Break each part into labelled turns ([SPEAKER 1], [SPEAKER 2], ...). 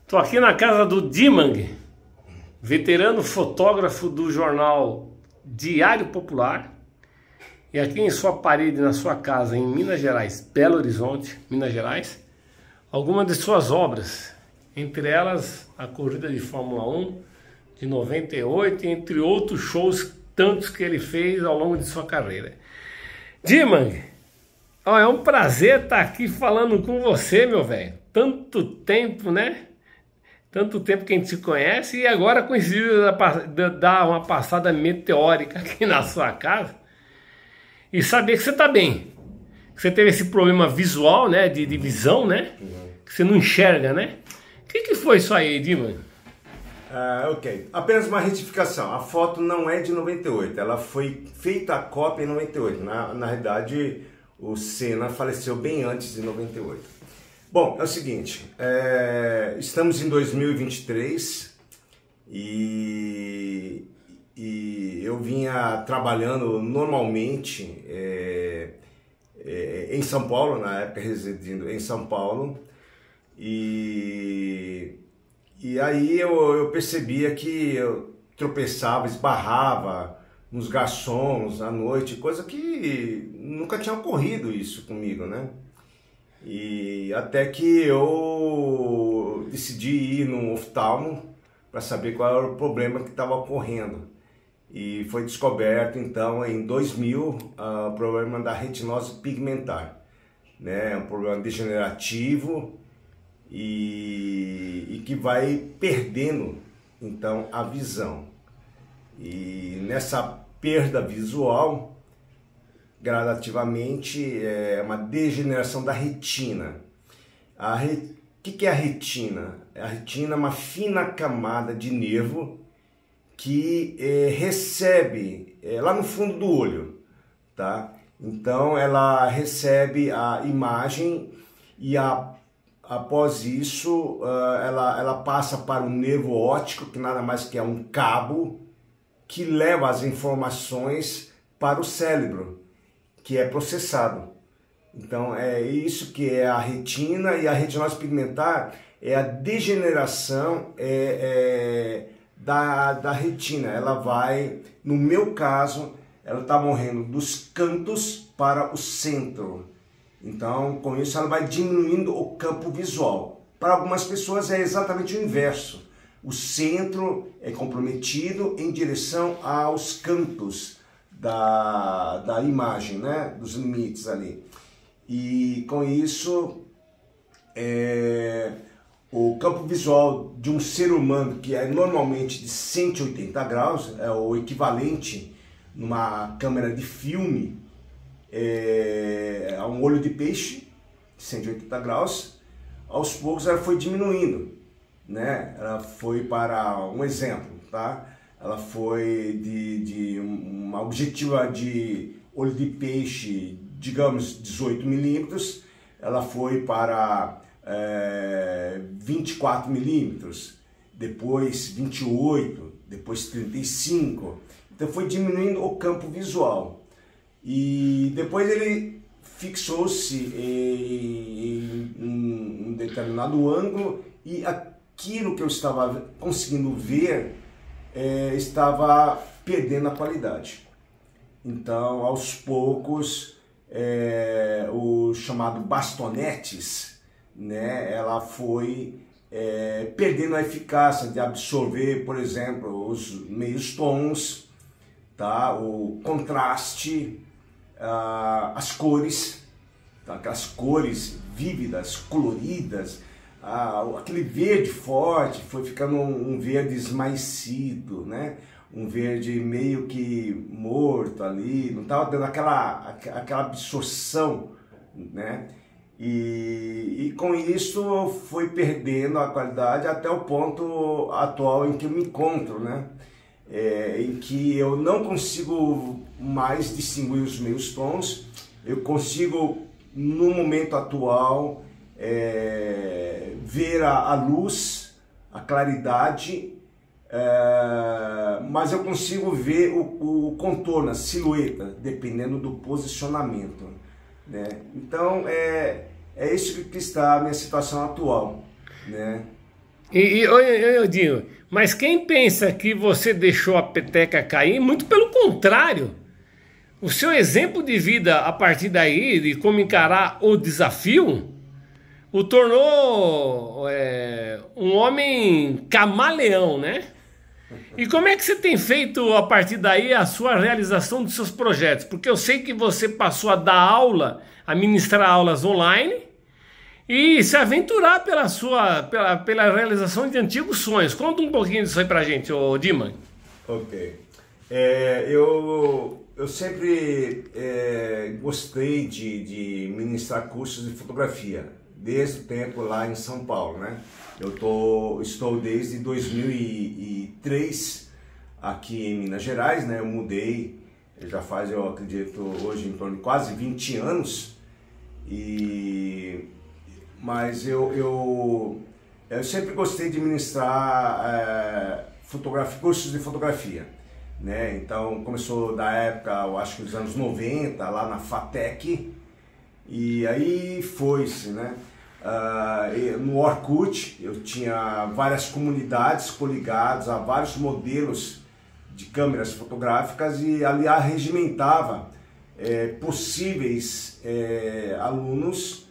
[SPEAKER 1] Estou aqui na casa do Dimang, veterano fotógrafo do jornal Diário Popular. E aqui em sua parede, na sua casa em Minas Gerais, Belo Horizonte, Minas Gerais, algumas de suas obras, entre elas a corrida de Fórmula 1 de 98, entre outros shows tantos que ele fez ao longo de sua carreira. Dimang, é um prazer estar aqui falando com você, meu velho. Tanto tempo, né? Tanto tempo que a gente se conhece e agora coincidiu dar uma passada meteórica aqui na sua casa e saber que você está bem. Que você teve esse problema visual, né? De visão, né? Que você não enxerga, né? O que foi isso aí, Dimang?
[SPEAKER 2] Ok. Apenas uma retificação. A foto não é de 98. Ela foi feita a cópia em 98. Na realidade, o Senna faleceu bem antes de 98. Bom, é o seguinte, estamos em 2023 e eu vinha trabalhando normalmente em São Paulo, na época residindo em São Paulo, e aí eu percebia que eu tropeçava, esbarrava nos garçons à noite, coisa que nunca tinha ocorrido isso comigo, né? E até que eu decidi ir num oftalmo para saber qual era o problema que estava ocorrendo. E foi descoberto então em 2000 o problema da retinose pigmentar, né? Um problema degenerativo e que vai perdendo então a visão. E nessa perda visual, gradativamente, é uma degeneração da retina. O que é a retina? A retina é uma fina camada de nervo que recebe lá no fundo do olho, tá? Então ela recebe a imagem e após isso ela passa para o nervo óptico, que nada mais que é um cabo que leva as informações para o cérebro, que é processado. Então é isso que é a retina, e a retinose pigmentar é a degeneração da retina. Ela vai, no meu caso, ela está morrendo dos cantos para o centro. Então com isso ela vai diminuindo o campo visual. Para algumas pessoas é exatamente o inverso. O centro é comprometido em direção aos cantos da imagem, né? Dos limites ali. E com isso, o campo visual de um ser humano, que é normalmente de 180 graus, é o equivalente numa câmera de filme a um olho de peixe, 180 graus, aos poucos ela foi diminuindo, né? Ela foi para um exemplo, tá? Ela foi de uma objetiva de olho de peixe, digamos 18 milímetros, ela foi para 24 milímetros, depois 28, depois 35. Então foi diminuindo o campo visual. E depois ele fixou-se em um determinado ângulo e aquilo que eu estava conseguindo ver estava perdendo a qualidade. Então, aos poucos, o chamado bastonetes, né, ela foi perdendo a eficácia de absorver, por exemplo, os meios tons, tá, o contraste, as cores, tá, aquelas cores vívidas, coloridas. Aquele verde forte foi ficando um verde esmaecido, né? Um verde meio que morto ali, não estava dando aquela absorção, né? E com isso foi perdendo a qualidade até o ponto atual em que eu me encontro, né? Em que eu não consigo mais distinguir os meus tons. Eu consigo, no momento atual, ver a luz, a claridade, mas eu consigo ver o contorno, a silhueta, dependendo do posicionamento, né? Então é isso que está a minha situação atual, né?
[SPEAKER 1] Oi, Dinho, mas quem pensa que você deixou a peteca cair, muito pelo contrário. O seu exemplo de vida a partir daí, de como encarar o desafio, o tornou um homem camaleão, né? E como é que você tem feito a partir daí a sua realização dos seus projetos? Porque eu sei que você passou a dar aula, a ministrar aulas online e se aventurar pela realização de antigos sonhos. Conta um pouquinho disso aí pra gente, ô Diman.
[SPEAKER 2] Ok. Eu sempre gostei de ministrar cursos de fotografia, desde o tempo lá em São Paulo, né? Estou desde 2003 aqui em Minas Gerais, né? Eu mudei, já faz, eu acredito, hoje em torno de quase 20 anos, mas eu sempre gostei de ministrar cursos de fotografia, né? Então começou da época, eu acho que dos anos 90, lá na FATEC, e aí foi-se, né? No Orkut eu tinha várias comunidades coligadas a vários modelos de câmeras fotográficas e ali arregimentava possíveis alunos,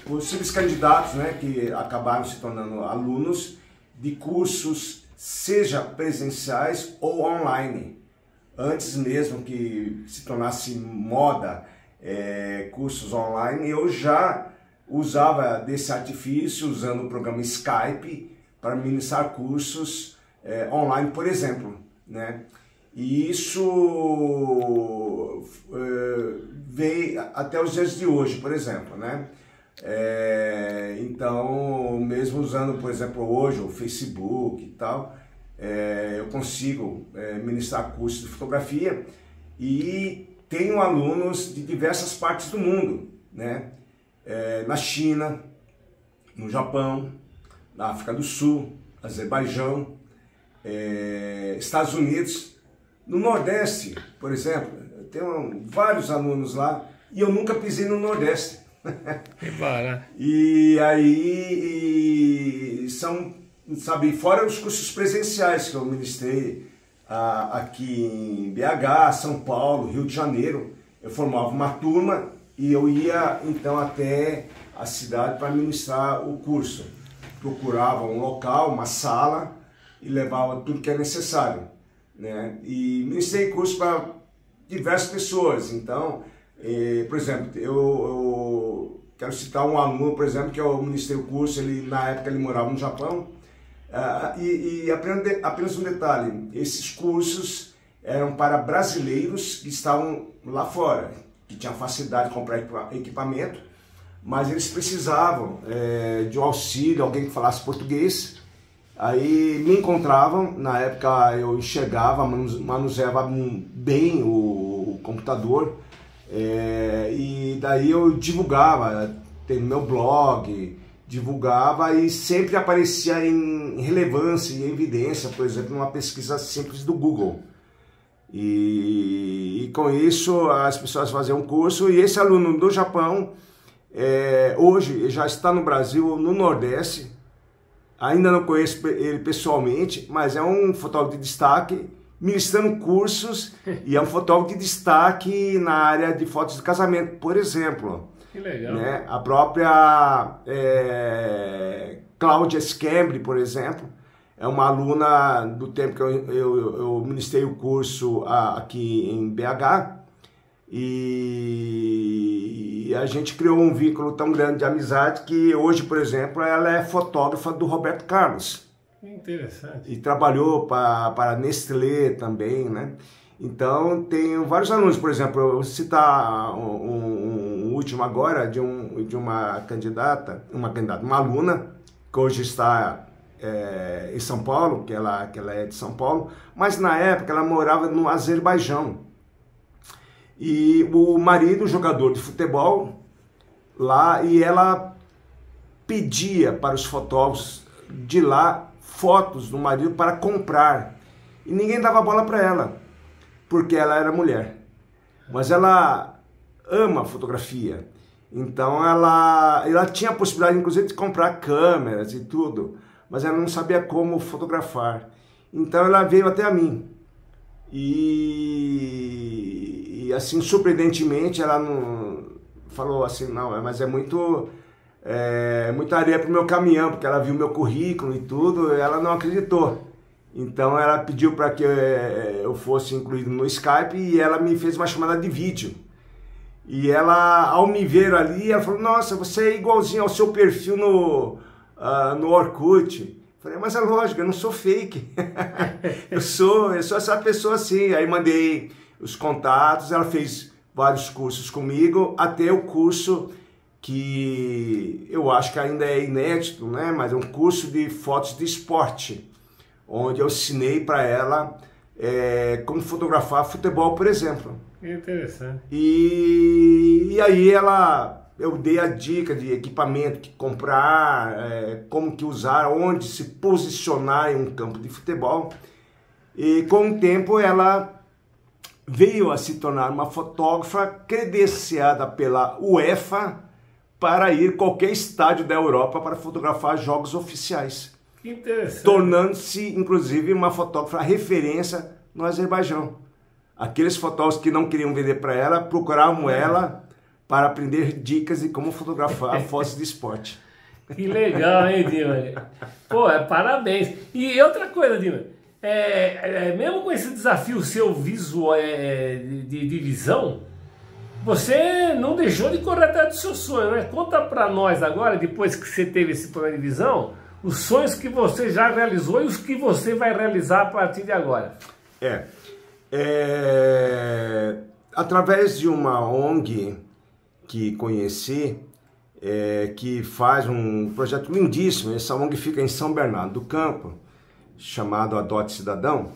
[SPEAKER 2] possíveis candidatos, né, que acabaram se tornando alunos de cursos, seja presenciais ou online. Antes mesmo que se tornasse moda cursos online, eu já usava desse artifício, usando o programa Skype, para ministrar cursos online, por exemplo, né? E isso veio até os dias de hoje, por exemplo, né? Então, mesmo usando, por exemplo, hoje o Facebook e tal, eu consigo ministrar cursos de fotografia e tenho alunos de diversas partes do mundo, né? Na China, no Japão, na África do Sul, Azerbaijão, Estados Unidos, no Nordeste, por exemplo. Eu tenho vários alunos lá e eu nunca pisei no Nordeste.
[SPEAKER 1] Que barato.
[SPEAKER 2] E aí são, sabe, fora os cursos presenciais que eu ministrei aqui em BH, São Paulo, Rio de Janeiro, eu formava uma turma e eu ia então até a cidade para ministrar o curso. Procurava um local, uma sala e levava tudo que é necessário, né? E ministrei curso para diversas pessoas. Então, por exemplo, eu quero citar um aluno, por exemplo, que eu ministrei o curso, na época ele morava no Japão. Apenas um detalhe, esses cursos eram para brasileiros que estavam lá fora, que tinham facilidade de comprar equipamento, mas eles precisavam de um auxílio, alguém que falasse português. Aí me encontravam, na época eu enxergava, manuseava bem o computador, e daí eu divulgava, tem no meu blog, divulgava e sempre aparecia em relevância e evidência, por exemplo, numa pesquisa simples do Google. E com isso as pessoas faziam um curso, e esse aluno do Japão, hoje já está no Brasil, no Nordeste. Ainda não conheço ele pessoalmente, mas é um fotógrafo de destaque, ministrando cursos, e é um fotógrafo de destaque na área de fotos de casamento, por exemplo.
[SPEAKER 1] Que legal.
[SPEAKER 2] Né? A própria Cláudia Scambri, por exemplo, é uma aluna do tempo que eu ministrei o curso aqui em BH, e a gente criou um vínculo tão grande de amizade que hoje, por exemplo, ela é fotógrafa do Roberto Carlos.
[SPEAKER 1] Interessante. E
[SPEAKER 2] trabalhou para a Nestlé também, né? Então, tenho vários alunos, por exemplo, eu vou citar um último agora de uma uma aluna que hoje está em São Paulo, que ela é de São Paulo, mas na época ela morava no Azerbaijão. E o marido, jogador de futebol lá, e ela pedia para os fotógrafos de lá fotos do marido para comprar. E ninguém dava bola para ela, porque ela era mulher. Mas ela ama fotografia. Então ela tinha a possibilidade, inclusive, de comprar câmeras e tudo, mas ela não sabia como fotografar. Então ela veio até a mim. E assim, surpreendentemente, ela não falou assim, não, mas é muita areia para o meu caminhão, porque ela viu meu currículo e tudo, e ela não acreditou. Então ela pediu para que eu fosse incluído no Skype e ela me fez uma chamada de vídeo. E ela, ao me ver ali, ela falou, nossa, você é igualzinho ao seu perfil no Orkut. Eu falei, mas é lógico, eu não sou fake. eu sou essa pessoa assim. Aí mandei os contatos, ela fez vários cursos comigo, até o curso que eu acho que ainda é inédito, né? Mas é um curso de fotos de esporte, onde eu ensinei para ela como fotografar futebol, por exemplo.
[SPEAKER 1] Interessante.
[SPEAKER 2] E aí eu dei a dica de equipamento que comprar, como que usar, onde se posicionar em um campo de futebol. E com o tempo ela veio a se tornar uma fotógrafa credenciada pela UEFA para ir a qualquer estádio da Europa para fotografar jogos oficiais.
[SPEAKER 1] Interessante.
[SPEAKER 2] Tornando-se, inclusive, uma fotógrafa referência no Azerbaijão. Aqueles fotógrafos que não queriam vender para ela, procuravam ela para aprender dicas de como fotografar fotos de esporte.
[SPEAKER 1] Que legal, hein, Dima? Pô, parabéns. E outra coisa, Dima, mesmo com esse desafio seu visual, de visão, você não deixou de correr atrás do seu sonho, né? Conta para nós agora, depois que você teve esse problema de visão, os sonhos que você já realizou e os que você vai realizar a partir de agora.
[SPEAKER 2] Através de uma ONG que conheci, que faz um projeto lindíssimo, essa ONG fica em São Bernardo do Campo, chamado Adote Cidadão,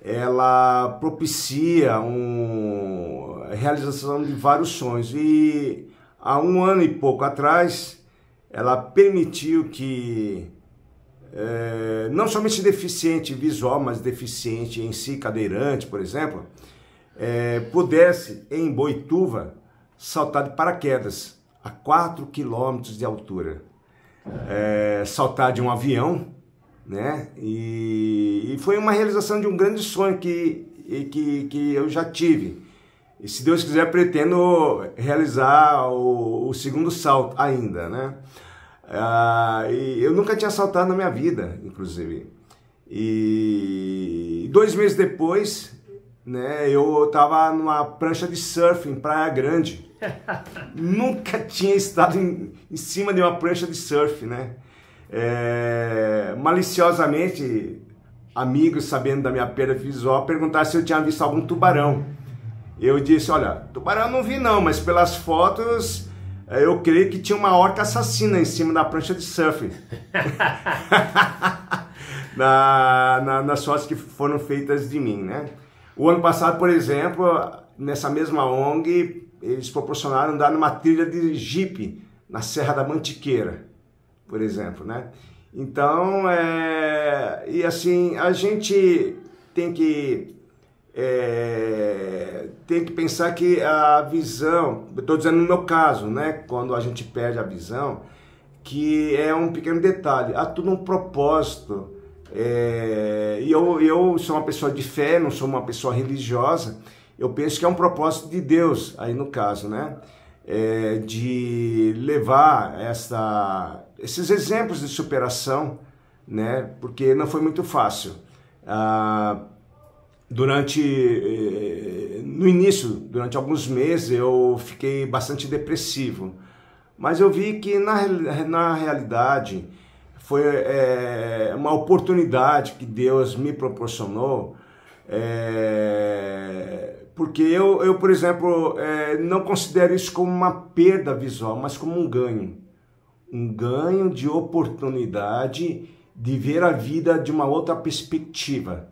[SPEAKER 2] ela propicia a realização de vários sonhos. E há 1 ano e pouco atrás, ela permitiu que não somente deficiente visual, mas deficiente em si, cadeirante, por exemplo, pudesse, em Boituva, saltar de paraquedas a 4 quilômetros de altura. Saltar de um avião, né? E foi uma realização de um grande sonho que eu já tive. E se Deus quiser, pretendo realizar o segundo salto ainda, né? E eu nunca tinha saltado na minha vida, inclusive. E 2 meses depois, né, eu estava numa prancha de surf em Praia Grande. Nunca tinha estado em cima de uma prancha de surf, né? Maliciosamente, amigos, sabendo da minha perda visual, perguntaram se eu tinha visto algum tubarão. Eu disse, olha, tubarão não vi não, mas pelas fotos eu creio que tinha uma orca assassina em cima da prancha de surf. Nas fotos que foram feitas de mim, né? O ano passado, por exemplo, nessa mesma ONG, eles proporcionaram andar numa trilha de jipe na Serra da Mantiqueira, por exemplo, né? Então, e assim, a gente tem que pensar que a visão, eu estou dizendo no meu caso, né? Quando a gente perde a visão, que é um pequeno detalhe, há tudo um propósito. E eu sou uma pessoa de fé, não sou uma pessoa religiosa. Eu penso que é um propósito de Deus, aí no caso, né? De levar esses exemplos de superação, né? Porque não foi muito fácil. No início, durante alguns meses, eu fiquei bastante depressivo. Mas eu vi que na realidade foi uma oportunidade que Deus me proporcionou, porque eu, por exemplo, não considero isso como uma perda visual, mas como um ganho de oportunidade de ver a vida de uma outra perspectiva,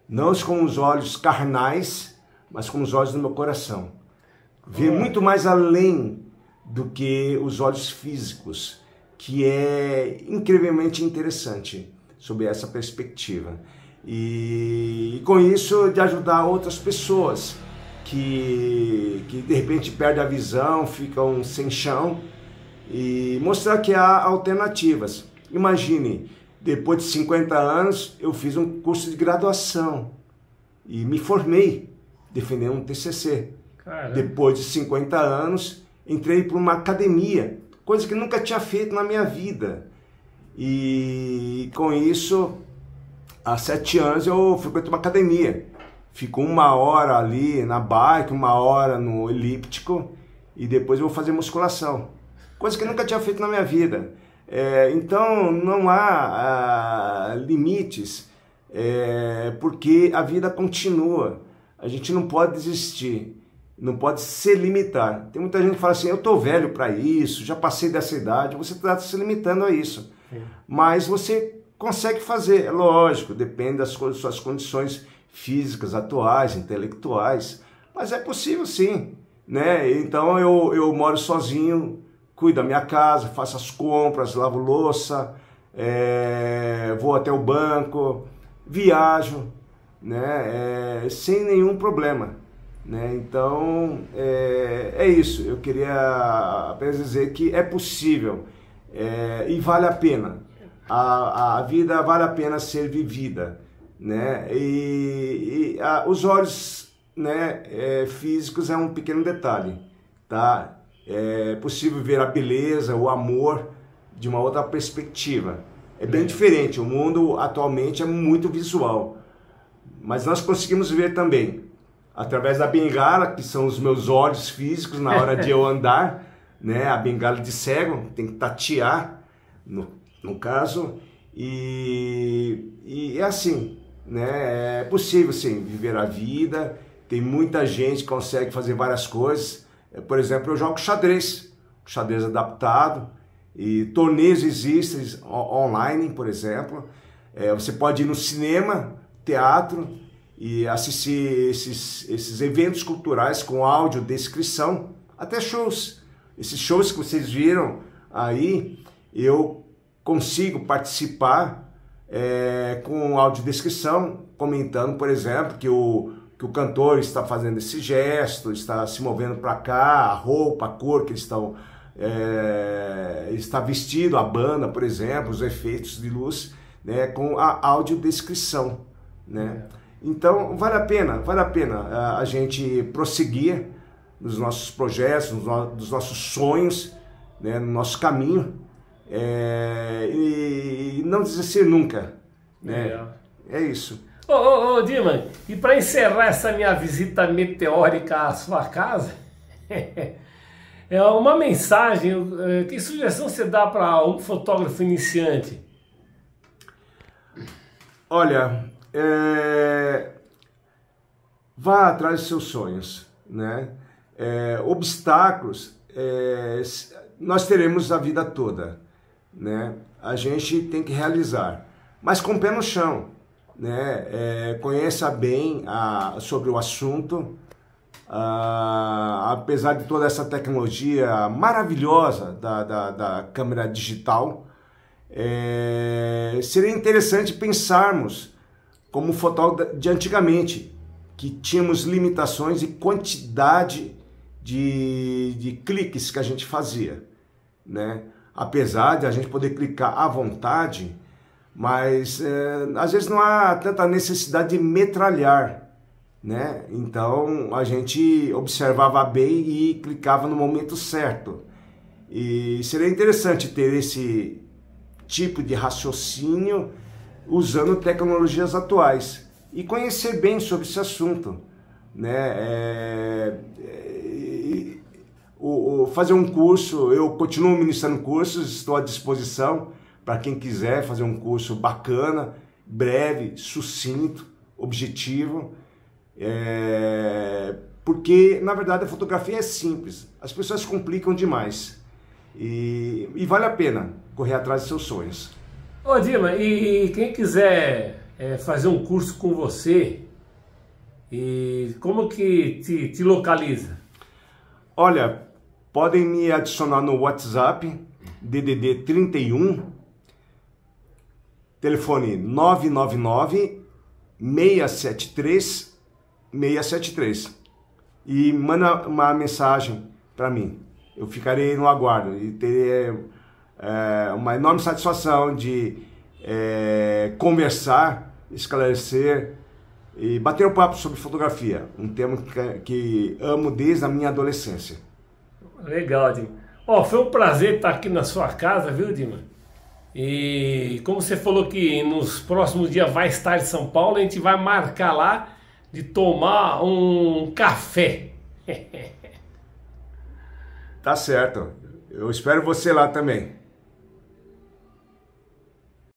[SPEAKER 2] não com os olhos carnais, mas com os olhos do meu coração, ver muito mais além do que os olhos físicos, que é incrivelmente interessante sob essa perspectiva. E com isso de ajudar outras pessoas que de repente perde a visão, ficam sem chão, e mostrar que há alternativas. Imagine, depois de 50 anos, eu fiz um curso de graduação e me formei defendendo um TCC.
[SPEAKER 1] Caramba.
[SPEAKER 2] Depois de 50 anos, entrei para uma academia, coisa que nunca tinha feito na minha vida. E com isso, há 7 anos eu frequento uma academia. Fico 1 hora ali na bike, 1 hora no elíptico e depois eu vou fazer musculação. Coisa que eu nunca tinha feito na minha vida. Então não há limites, porque a vida continua. A gente não pode desistir, não pode se limitar. Tem muita gente que fala assim, eu estou velho para isso, já passei dessa idade. Você está se limitando a isso. Sim. Mas você consegue fazer, é lógico, depende das suas condições físicas, atuais, intelectuais. Mas é possível sim, né? Então eu moro sozinho, cuido da minha casa, faço as compras, lavo louça, vou até o banco, viajo, né? Sem nenhum problema, né? Então é isso. Eu queria apenas dizer que é possível e vale a pena. A vida vale a pena ser vivida, né? Os olhos, né, físicos é um pequeno detalhe, tá? É possível ver a beleza, o amor de uma outra perspectiva. É bem diferente, o mundo atualmente é muito visual, mas nós conseguimos ver também, através da bengala, que são os meus olhos físicos na hora de eu andar, né? A bengala de cego, tem que tatear, no caso, e é assim, né? É possível sim viver a vida, tem muita gente que consegue fazer várias coisas. Por exemplo, eu jogo xadrez adaptado, e torneios existem online, por exemplo. Você pode ir no cinema, teatro e assistir esses eventos culturais com audiodescrição, até shows. Esses shows que vocês viram aí, eu consigo participar com audiodescrição, comentando, por exemplo, que o cantor está fazendo esse gesto, está se movendo para cá, a roupa, a cor que eles estão, está vestido, a banda, por exemplo, os efeitos de luz, né, com a audiodescrição, né? Então vale a pena a gente prosseguir nos nossos projetos, nos nossos sonhos, né, no nosso caminho, e não desistir nunca, né? É isso.
[SPEAKER 1] Ô, Diman, e para encerrar essa minha visita meteórica à sua casa, uma mensagem, que sugestão você dá para um fotógrafo iniciante?
[SPEAKER 2] Olha, vá atrás dos seus sonhos, né? Obstáculos nós teremos a vida toda, né? A gente tem que realizar, mas com o pé no chão, né? Conheça bem sobre o assunto. Apesar de toda essa tecnologia maravilhosa da câmera digital, seria interessante pensarmos como fotógrafo de antigamente, que tínhamos limitações e quantidade de cliques que a gente fazia, né? Apesar de a gente poder clicar à vontade, mas às vezes não há tanta necessidade de metralhar, né? Então a gente observava bem e clicava no momento certo. E seria interessante ter esse tipo de raciocínio usando tecnologias atuais e conhecer bem sobre esse assunto, né? Fazer um curso, eu continuo ministrando cursos, estou à disposição para quem quiser fazer um curso bacana, breve, sucinto, objetivo, porque na verdade a fotografia é simples, as pessoas complicam demais e vale a pena correr atrás dos seus sonhos.
[SPEAKER 1] Ô Diman, e quem quiser fazer um curso com você, e como que te localiza?
[SPEAKER 2] Olha, podem me adicionar no WhatsApp, DDD 31, telefone 999 673 673. e manda uma mensagem para mim. Eu ficarei no aguardo e terei uma enorme satisfação de conversar, esclarecer e bater um papo sobre fotografia, um tema que amo desde a minha adolescência.
[SPEAKER 1] Legal, Dima. Ó, foi um prazer estar aqui na sua casa, viu, Dima? E como você falou que nos próximos dias vai estar em São Paulo, a gente vai marcar lá de tomar um café.
[SPEAKER 2] Tá certo. Eu espero você lá também.